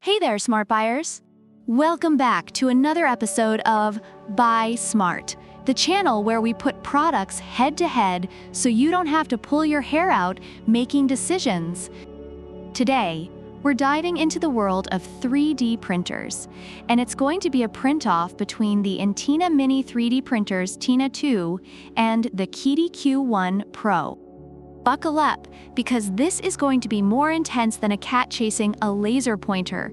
Hey there, smart buyers! Welcome back to another episode of Buy Smart, the channel where we put products head to head so you don't have to pull your hair out making decisions. Today, we're diving into the world of 3D printers, and it's going to be a print-off between the Entina Mini 3D printers Tina 2 and the QIDI Q1 Pro. Buckle up, because this is going to be more intense than a cat chasing a laser pointer.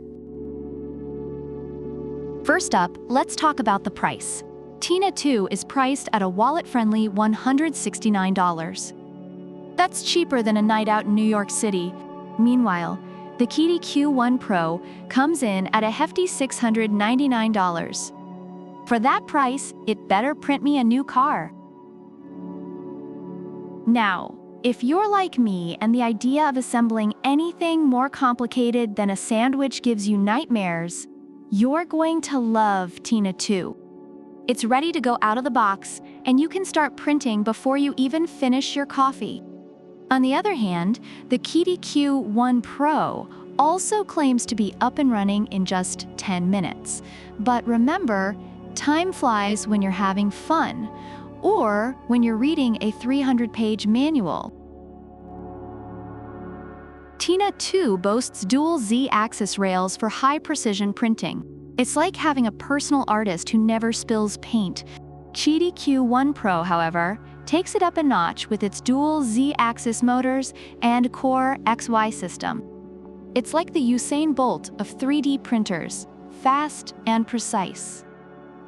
First up, let's talk about the price. Tina 2 is priced at a wallet-friendly $169. That's cheaper than a night out in New York City. Meanwhile, the QIDI Q1 Pro comes in at a hefty $699. For that price, it better print me a new car. Now, if you're like me and the idea of assembling anything more complicated than a sandwich gives you nightmares, you're going to love Tina 2. It's ready to go out of the box, and you can start printing before you even finish your coffee. On the other hand, the QIDI Q1 Pro also claims to be up and running in just 10 minutes. But remember, time flies when you're having fun, or when you're reading a 300-page manual. Tina 2 boasts dual Z-axis rails for high-precision printing. It's like having a personal artist who never spills paint. QIDI Q1 Pro, however, takes it up a notch with its dual Z-axis motors and Core XY system. It's like the Usain Bolt of 3D printers, fast and precise.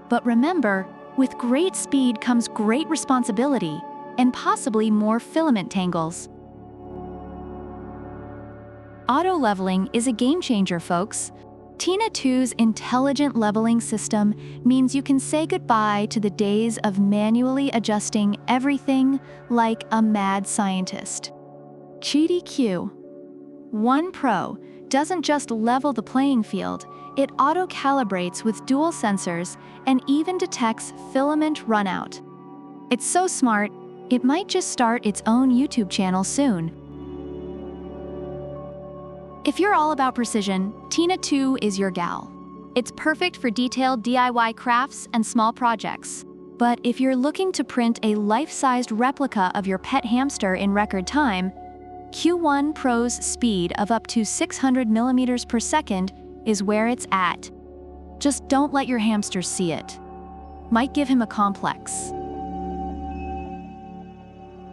But remember, with great speed comes great responsibility, and possibly more filament tangles. Auto-leveling is a game-changer, folks. Tina 2's intelligent leveling system means you can say goodbye to the days of manually adjusting everything like a mad scientist. QIDI Q1 Pro doesn't just level the playing field, it auto-calibrates with dual sensors and even detects filament runout. It's so smart, it might just start its own YouTube channel soon. If you're all about precision, Tina 2 is your gal. It's perfect for detailed DIY crafts and small projects. But if you're looking to print a life-sized replica of your pet hamster in record time, Q1 Pro's speed of up to 600 millimeters per second is where it's at. Just don't let your hamster see it. Might give him a complex.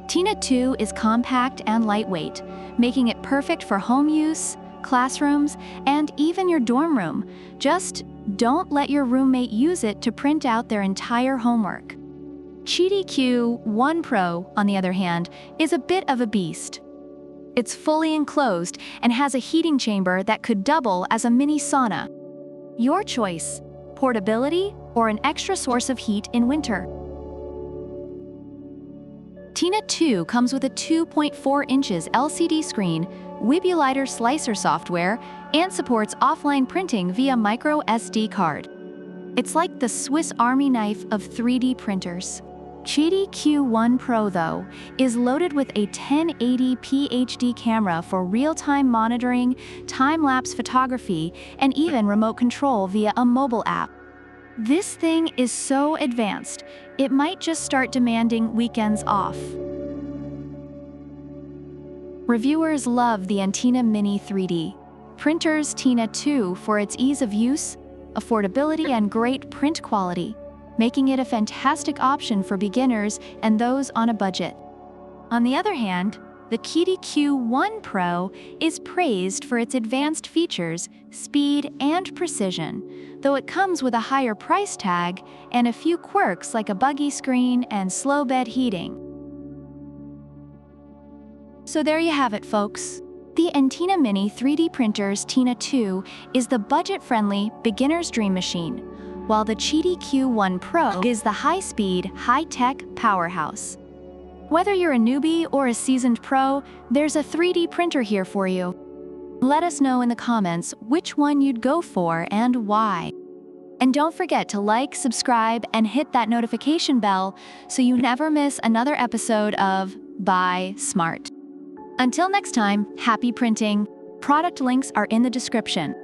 Tina 2 is compact and lightweight, making it perfect for home use, classrooms, and even your dorm room. Just don't let your roommate use it to print out their entire homework. QIDI Q1 Pro, on the other hand, is a bit of a beast. It's fully enclosed and has a heating chamber that could double as a mini sauna. Your choice: portability or an extra source of heat in winter. Tina 2 comes with a 2.4 inches LCD screen, Wibuliter slicer software, and supports offline printing via micro SD card. It's like the Swiss Army knife of 3D printers. QIDI Q1 Pro, though, is loaded with a 1080p HD camera for real-time monitoring, time-lapse photography, and even remote control via a mobile app. This thing is so advanced, it might just start demanding weekends off. Reviewers love the Entina Mini 3D printers Tina 2 for its ease of use, affordability, and great print quality, making it a fantastic option for beginners and those on a budget. On the other hand, the QIDI Q1 Pro is praised for its advanced features, speed, and precision, though it comes with a higher price tag and a few quirks like a buggy screen and slow bed heating. So there you have it, folks. The Entina Mini 3D printers Tina 2 is the budget-friendly, beginner's dream machine, while the QIDI Q1 Pro is the high-speed, high-tech powerhouse. Whether you're a newbie or a seasoned pro, there's a 3D printer here for you. Let us know in the comments which one you'd go for and why. And don't forget to like, subscribe, and hit that notification bell so you never miss another episode of Buy Smart. Until next time, happy printing. Product links are in the description.